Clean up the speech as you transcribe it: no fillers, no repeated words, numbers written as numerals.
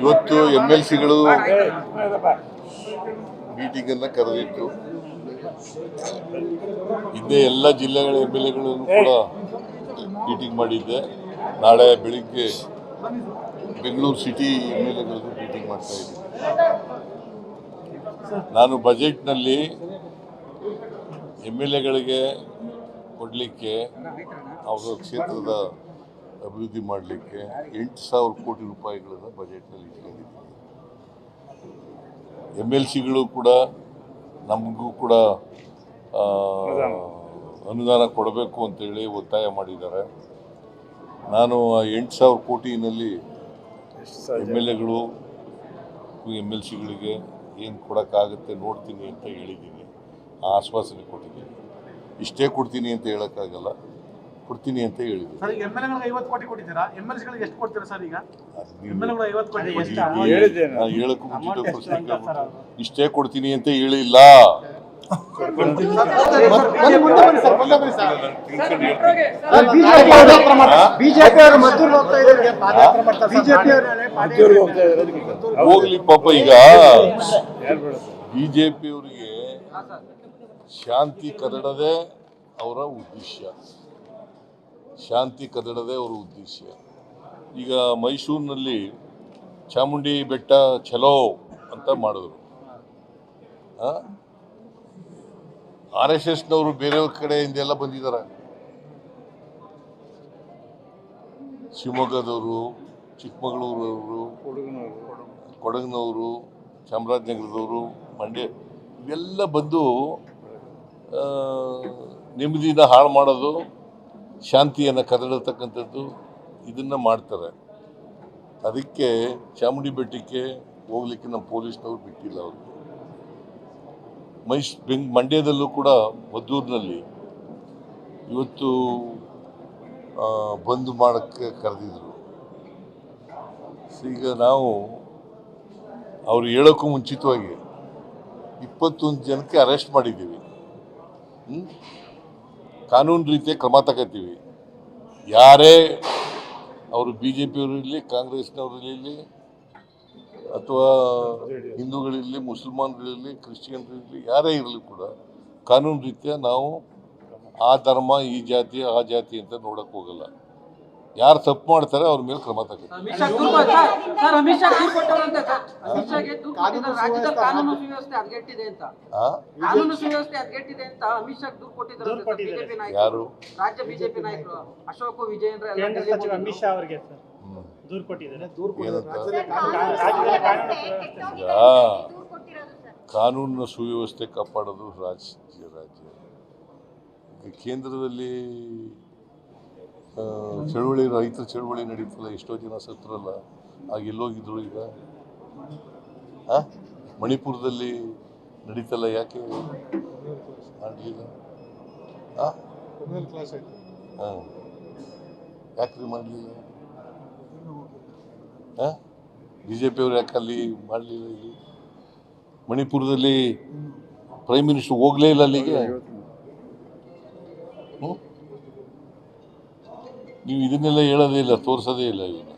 ಇವತ್ತು MLCಗಳು ಮೀಟಿಂಗ್ ಅನ್ನ ಕರೆದಿತ್ತು. ಹಿಂದೆ ಎಲ್ಲ ಜಿಲ್ಲೆಗಳ MLAಗಳನ್ನು ಕೂಡ ಮೀಟಿಂಗ್ ಮಾಡಿದ್ದೆ. ನಾಳೆ ಬೆಳಿಗ್ಗೆ ಬೆಂಗಳೂರು ಸಿಟಿ MLAಗಳಿಗೂ ಮೀಟಿಂಗ್ ಮಾಡ್ತಾ ಇದ್ದೀನಿ. ನಾನು ಬಜೆಟ್ನಲ್ಲಿ MLAಗಳಿಗೆ ಕೊಡಲಿಕ್ಕೆ ಅವರ ಕ್ಷೇತ್ರದ ಅಭಿವೃದ್ಧಿ ಮಾಡಲಿಕ್ಕೆ 8,000 ಕೋಟಿ ರೂಪಾಯಿಗಳನ್ನು ಬಜೆಟ್ನಲ್ಲಿ ಇಟ್ಕೊಂಡಿದ್ದೀನಿ. MLCಗಳು ಕೂಡ ನಮಗೂ ಕೂಡ ಅನುದಾನ ಕೊಡಬೇಕು ಅಂತೇಳಿ ಒತ್ತಾಯ ಮಾಡಿದ್ದಾರೆ. ನಾನು 8,000 ಕೋಟಿನಲ್ಲಿ MLAಗಳು MLCಗಳಿಗೆ ಏನು ಕೊಡೋಕ್ಕಾಗುತ್ತೆ ನೋಡ್ತೀನಿ ಅಂತ ಹೇಳಿದ್ದೀನಿ. ಆಶ್ವಾಸನೆ ಕೊಟ್ಟಿದ್ದೀನಿ. ಇಷ್ಟೇ ಕೊಡ್ತೀನಿ ಅಂತ ಹೇಳೋಕ್ಕಾಗಲ್ಲ, ಕೊಡ್ತೀನಿ ಅಂತ ಹೇಳಿದ್ದೀನಿ. ಹೇಳಕ್ಕೂ ಮುಂಚಿತ ಪ್ರಶ್ನೆ ಇಷ್ಟೇ ಕೊಡ್ತೀನಿ ಅಂತ ಹೇಳಿಲ್ಲ. ಹೋಗ್ಲಿ ಪಾಪ. ಈಗ ಬಿಜೆಪಿಯವರಿಗೆ ಶಾಂತಿ ಕದಡದೆ ಅವರ ಉದ್ದೇಶ, ಶಾಂತಿ ಕದಡದೆ ಅವರ ಉದ್ದೇಶ. ಈಗ ಮೈಸೂರಿನಲ್ಲಿ ಚಾಮುಂಡಿ ಬೆಟ್ಟ ಚಲೋ ಅಂತ ಮಾಡಿದ್ರು. RSSನವರು ಬೇರೆಯವ್ರ ಕಡೆಯಿಂದೆಲ್ಲ ಬಂದಿದ್ದಾರೆ. ಶಿವಮೊಗ್ಗದವರು, ಚಿಕ್ಕಮಗಳೂರವರು, ಕೊಡಗಿನವರು, ಚಾಮರಾಜನಗರದವರು, ಮಂಡ್ಯ, ಇವೆಲ್ಲ ಬಂದು ನೆಮ್ಮದಿನ ಹಾಳು ಮಾಡೋದು, ಶಾಂತಿಯನ್ನು ಕದಡತಕ್ಕಂಥದ್ದು ಇದನ್ನು ಮಾಡ್ತಾರೆ. ಅದಕ್ಕೆ ಚಾಮುಂಡಿ ಬೆಟ್ಟಕ್ಕೆ ಹೋಗ್ಲಿಕ್ಕೆ ನಮ್ಮ ಪೊಲೀಸ್ನವ್ರು ಬಿಟ್ಟಿಲ್ಲ. ಅವ್ರಿಗೆ ಮಂಡ್ಯದಲ್ಲೂ ಕೂಡ ಮದ್ದೂರಿನಲ್ಲಿ ಇವತ್ತು ಬಂದ್ ಮಾಡೋಕ್ಕೆ ಕರೆದಿದ್ರು. ಈಗ ನಾವು ಅವ್ರು ಹೇಳೋಕ್ಕೂ ಮುಂಚಿತವಾಗಿ 21 ಜನಕ್ಕೆ ಅರೆಸ್ಟ್ ಮಾಡಿದ್ದೀವಿ. ಕಾನೂನು ರೀತಿಯ ಕ್ರಮ ತಗೋತೀವಿ. ಯಾರೇ ಅವರು BJಪಿಯವರು ಇರಲಿ, ಕಾಂಗ್ರೆಸ್ನವರಿರಲಿ, ಅಥವಾ ಹಿಂದೂಗಳಿರಲಿ, ಮುಸಲ್ಮಾನರಿರಲಿ, ಕ್ರಿಶ್ಚಿಯನ್ರಿರಲಿ, ಯಾರೇ ಇರಲಿ ಕೂಡ ಕಾನೂನು ರೀತಿಯ ನಾವು ಆ ಧರ್ಮ, ಈ ಜಾತಿ, ಆ ಜಾತಿ ಅಂತ ನೋಡಕ್ ಹೋಗಲ್ಲ. ಯಾರು ತಪ್ಪು ಮಾಡ್ತಾರೆ ಅವ್ರ ಮೇಲೆ ಕ್ರಮ ತಗೋತೀವಿ. ಯಾರು ರಾಜ್ಯ ಬಿಜೆಪಿ ನಾಯಕರು ಅಶೋಕ್ ವಿಜಯೇಂದ್ರ ಅಮಿತ್ ಶಾ ಅವರಿಗೆ ದೂರು ಕೊಟ್ಟಿದ್ದಾರೆ. ಕಾನೂನಿನ ಸುವ್ಯವಸ್ಥೆ ಕಾಪಾಡೋದು ರಾಜ್ಯ. ಕೇಂದ್ರದಲ್ಲಿ ಚಳುವಳಿ, ರೈತರ ಚಳುವಳಿ ನಡೀತಲ್ಲ, ಎಷ್ಟೋ ಜನ ಸತ್ರಲ್ಲ. ಆಗ ಎಲ್ಲೋಗಿದ್ರು? ಈಗ ಮಣಿಪುರದಲ್ಲಿ ನಡೀತಲ್ಲ, ಯಾಕೆ ಮಾಡಲಿಲ್ಲ? ಯಾಕ್ರಿ ಮಾಡಲಿಲ್ಲ? BJಪಿಯವರು ಯಾಕೆ ಅಲ್ಲಿ ಮಾಡಲಿಲ್ಲ? ಇಲ್ಲಿ ಮಣಿಪುರದಲ್ಲಿ ಪ್ರೈಮ್ ಮಿನಿಸ್ಟರ್ ಹೋಗಲೇ ಇಲ್ಲ ಅಲ್ಲಿಗೆ. ನೀವು ಇದನ್ನೆಲ್ಲ ಹೇಳೋದೇ ಇಲ್ಲ, ತೋರಿಸೋದೇ ಇಲ್ಲ. ಇವನ್ನ